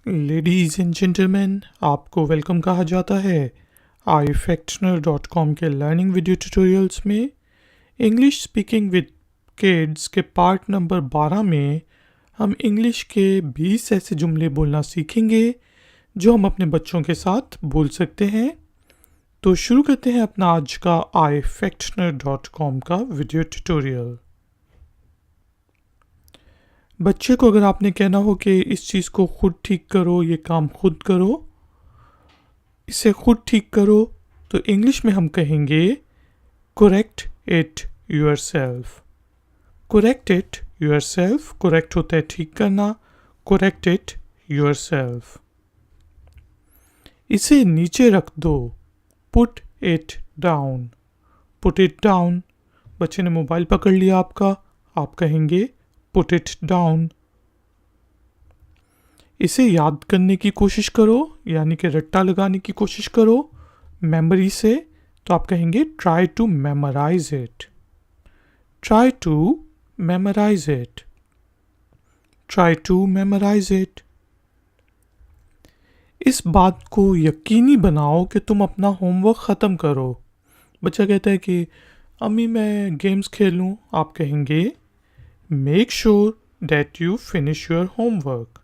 Ladies and gentleman, आपको welcome कहा जाता है ifactioner.com के लर्निंग वीडियो ट्यूटोरियल्स में। इंग्लिश स्पीकिंग विद किड्स के पार्ट नंबर 12 में हम इंग्लिश के 20 ऐसे जुमले बोलना सीखेंगे जो हम अपने बच्चों के साथ बोल सकते हैं। तो शुरू करते हैं अपना आज का ifactioner.com का वीडियो ट्यूटोरियल। बच्चे को अगर आपने कहना हो कि इस चीज़ को खुद ठीक करो, ये काम खुद करो, इसे खुद ठीक करो, तो इंग्लिश में हम कहेंगे correct it yourself. Correct it yourself, correct होता है ठीक करना, करेक्ट इट योरसेल्फ। इसे नीचे रख दो, put it down. Put it down, बच्चे ने मोबाइल पकड़ लिया आपका, आप कहेंगे पुट इट डाउन। इसे याद करने की कोशिश करो, यानी कि रट्टा लगाने की कोशिश करो मेमोरी से, तो आप कहेंगे try to memorise it. Try to memorise it. Try to memorise it. इस बात को यकीनी बनाओ कि तुम अपना होमवर्क ख़त्म करो। बच्चा कहता है कि अम्मी मैं गेम्स खेलूं, आप कहेंगे Make sure that you finish your homework.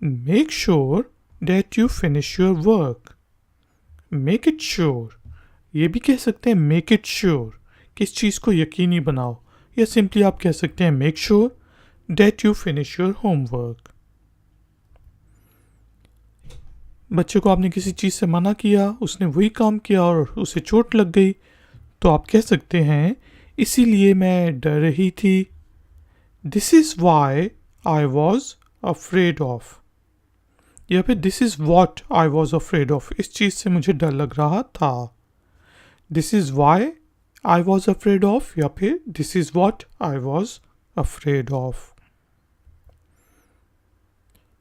Make sure that you finish your work. Make it sure. ये भी कह सकते हैं make it sure, किस चीज़ को यकीनी बनाओ, या सिंपली आप कह सकते हैं make sure that you finish your homework. बच्चे को आपने किसी चीज़ से मना किया, उसने वही काम किया और उसे चोट लग गई, तो आप कह सकते हैं इसीलिए मैं डर रही थी। This is why I was afraid of. या फिर This is what I was afraid of. इस चीज़ से मुझे डर लग रहा था। This is why I was afraid of, या फिर This is what I was afraid of.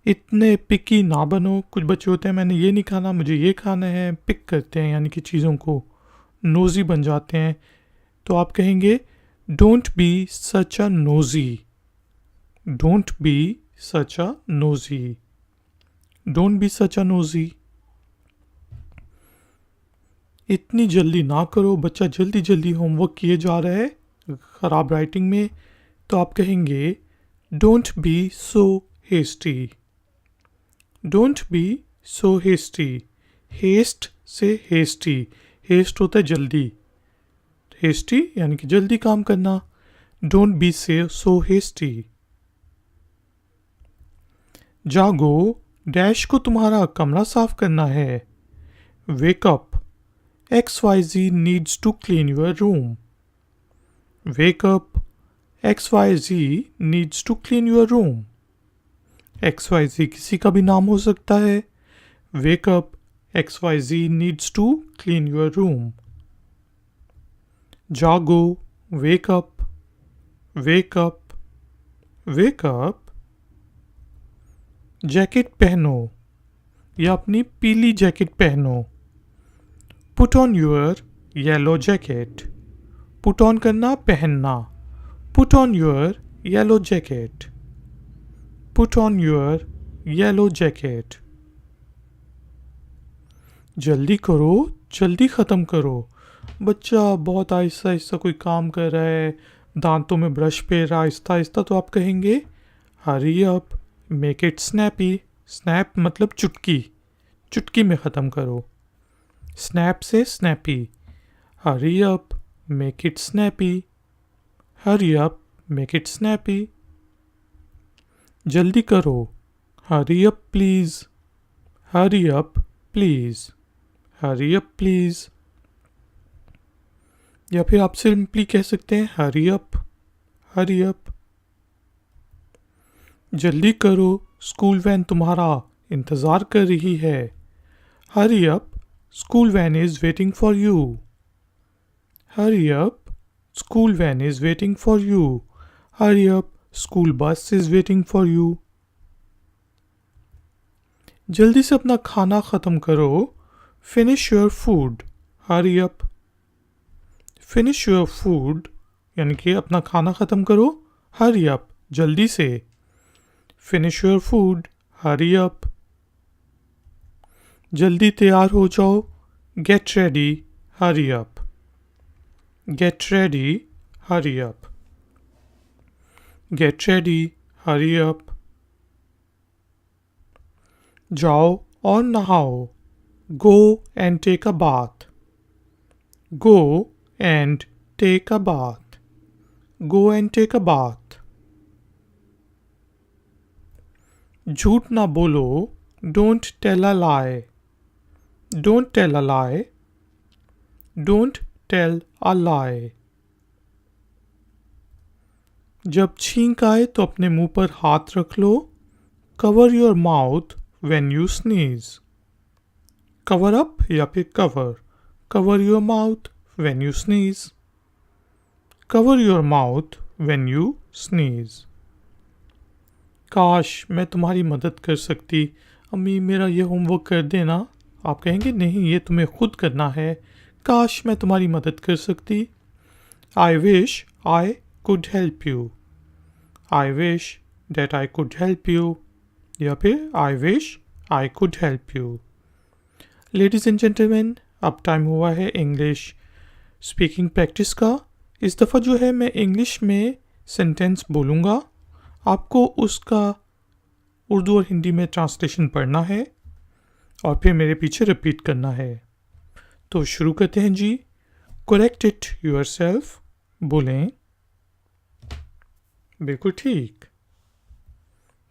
इतने पिकी ना बनो। कुछ बच्चे होते हैं मैंने ये नहीं खाना, मुझे ये खाना है, पिक करते हैं, यानी कि चीज़ों को नोजी बन जाते हैं। तो आप कहेंगे Don't be such a nosy. Don't be such a nosy. Don't be such a nosy. इतनी जल्दी ना करो। बच्चा जल्दी जल्दी होमवर्क किए जा रहा है ख़राब राइटिंग में, तो आप कहेंगे Don't be so hasty. Don't be so hasty. Haste से hasty. Haste होता है जल्दी, hasty यानी कि जल्दी काम करना। Don't be so hasty. जागो, डैश को तुम्हारा कमरा साफ करना है। Wake up, XYZ needs to clean your room. Wake up, XYZ needs to clean your room. XYZ किसी का भी नाम हो सकता है। Wake up, XYZ needs to clean your room. जागो, wake up, wake up, wake up. Jacket पहनो, या अपनी पीली जैकेट पहनो। Put on your yellow jacket. Put on करना, पहनना। Put on your yellow jacket. Put on your yellow jacket. जल्दी करो, जल्दी ख़त्म करो। बच्चा बहुत आहिस्ता आहिस्ता कोई काम कर रहा है, दांतों में ब्रश फेर रहा आहिस्ता आहिस्ता, तो आप कहेंगे हरी up, make it snappy. Snap मतलब चुटकी, चुटकी में ख़त्म करो। स्नैप से snappy. Hari up, make it snappy. Hari up, make it snappy. जल्दी करो, hurry up please. Hurry up please. Hurry up please. या फिर आप सिंपली कह सकते हैं हरी अप, हरी अप। जल्दी करो, स्कूल वैन तुम्हारा इंतज़ार कर रही है। हरी up, school van is waiting for you. Hari up, school van is waiting for you. Hari up, school bus is waiting for you. जल्दी से अपना खाना ख़त्म करो। Finish your food. Hurry up. Finish your food यानी कि अपना खाना ख़त्म करो। हरी अप, जल्दी से। Finish your food. Hurry up. जल्दी तैयार हो जाओ, get ready, hurry up. Get ready, hurry up. Get ready, hurry up. जाओ और नहाओ, go and take a bath. Go and take a bath. Go and take a bath. झूठ ना बोलो, don't tell a lie. Don't tell a lie. Don't tell a lie. जब छींक आए तो अपने मुंह पर हाथ रख लो। Cover your mouth when you sneeze. Cover up या फिर cover. Cover your mouth when you sneeze. Cover your mouth when you sneeze. काश मैं तुम्हारी मदद कर सकती। अम्मी मेरा ये होमवर्क कर देना। आप कहेंगे नहीं, ये तुम्हें खुद करना है। काश मैं तुम्हारी मदद कर सकती। आई wish I could help you. I wish that I could help you, या फिर आई wish I could help you. Ladies and gentleman, अब टाइम हुआ है इंग्लिश स्पीकिंग प्रैक्टिस का। इस दफ़ा जो है मैं इंग्लिश में सेंटेंस बोलूँगा, आपको उसका उर्दू और हिंदी में ट्रांसलेशन पढ़ना है और फिर मेरे पीछे रिपीट करना है। तो शुरू करते हैं जी। करेक्ट इट योरसेल्फ, बोलें बिल्कुल ठीक।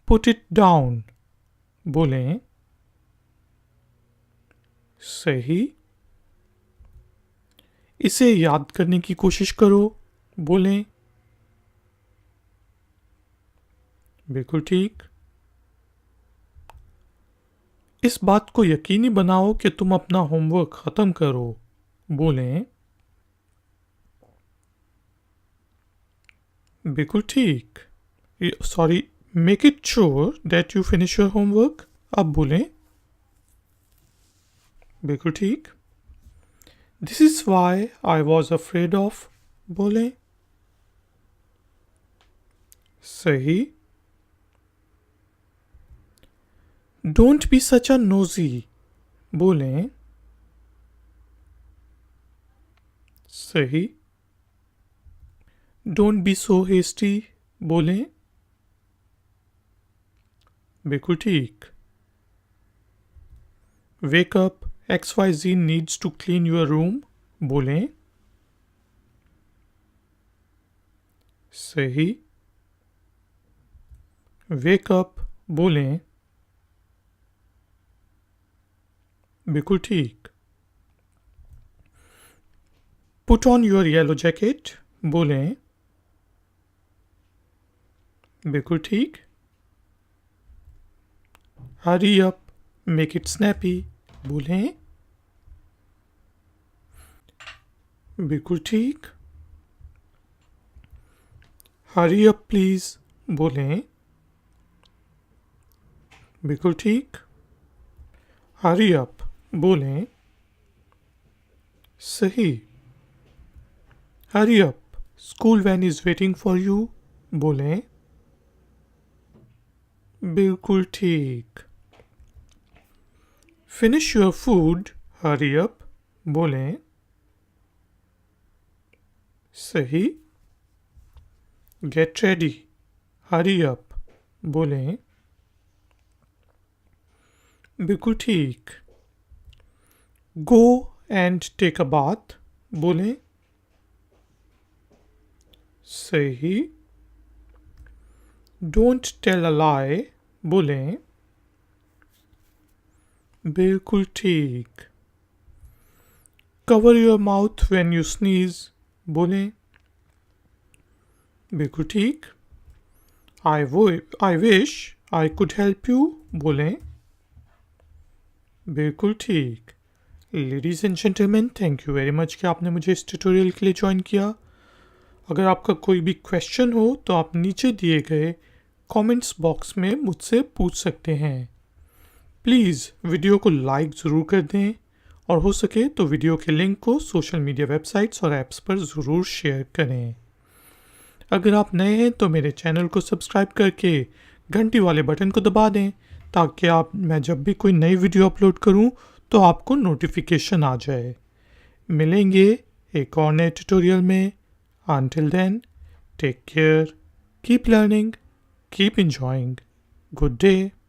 पुट इट डाउन, बोलें सही। इसे याद करने की कोशिश करो, बोलें बिल्कुल ठीक। इस बात को यकीनी बनाओ कि तुम अपना होमवर्क खत्म करो, बोलें बिल्कुल ठीक। Sorry, make it sure that you finish your homework, अब बोलें बिल्कुल ठीक। This is why I was afraid of, बोलें सही। Don't be such a nosy, बोलें सही। डोंट बी सो हेस्टी, बोलें बिल्कुल ठीक। Wake up, XYZ needs to clean your room, बोलें सही। वेक अप, बोलें बिल्कुल ठीक। Put on your yellow jacket, बोलें बिल्कुल ठीक। Hurry up, make it snappy, बोलें बिल्कुल ठीक। हरी अप प्लीज, बोलें बिल्कुल ठीक। हरी अप, बोलें सही। Hurry up, school van is waiting for you, बोलें बिल्कुल ठीक। Finish your food, hurry up, बोलें सही। गेट रेडी, हरी अप, बोलें बिल्कुल ठीक। Go and take a bath, बोलें सही। डोंट टेल अ लाई, बोलें बिल्कुल ठीक। Cover your mouth when you sneeze, बोलें बिल्कुल ठीक। I wish I could help you, बोलें बिल्कुल ठीक। Ladies and gentleman, thank you very much कि आपने मुझे इस ट्यूटोरियल के लिए ज्वाइन किया। अगर आपका कोई भी क्वेश्चन हो तो आप नीचे दिए गए कमेंट्स बॉक्स में मुझसे पूछ सकते हैं। प्लीज़ वीडियो को लाइक ज़रूर कर दें और हो सके तो वीडियो के लिंक को सोशल मीडिया वेबसाइट्स और ऐप्स पर ज़रूर शेयर करें। अगर आप नए हैं तो मेरे चैनल को सब्सक्राइब करके घंटी वाले बटन को दबा दें ताकि मैं जब भी कोई नई वीडियो अपलोड करूं तो आपको नोटिफिकेशन आ जाए। मिलेंगे एक और नए ट्यूटोरियल में। Until then, take care, keep learning, keep enjoying. Good day.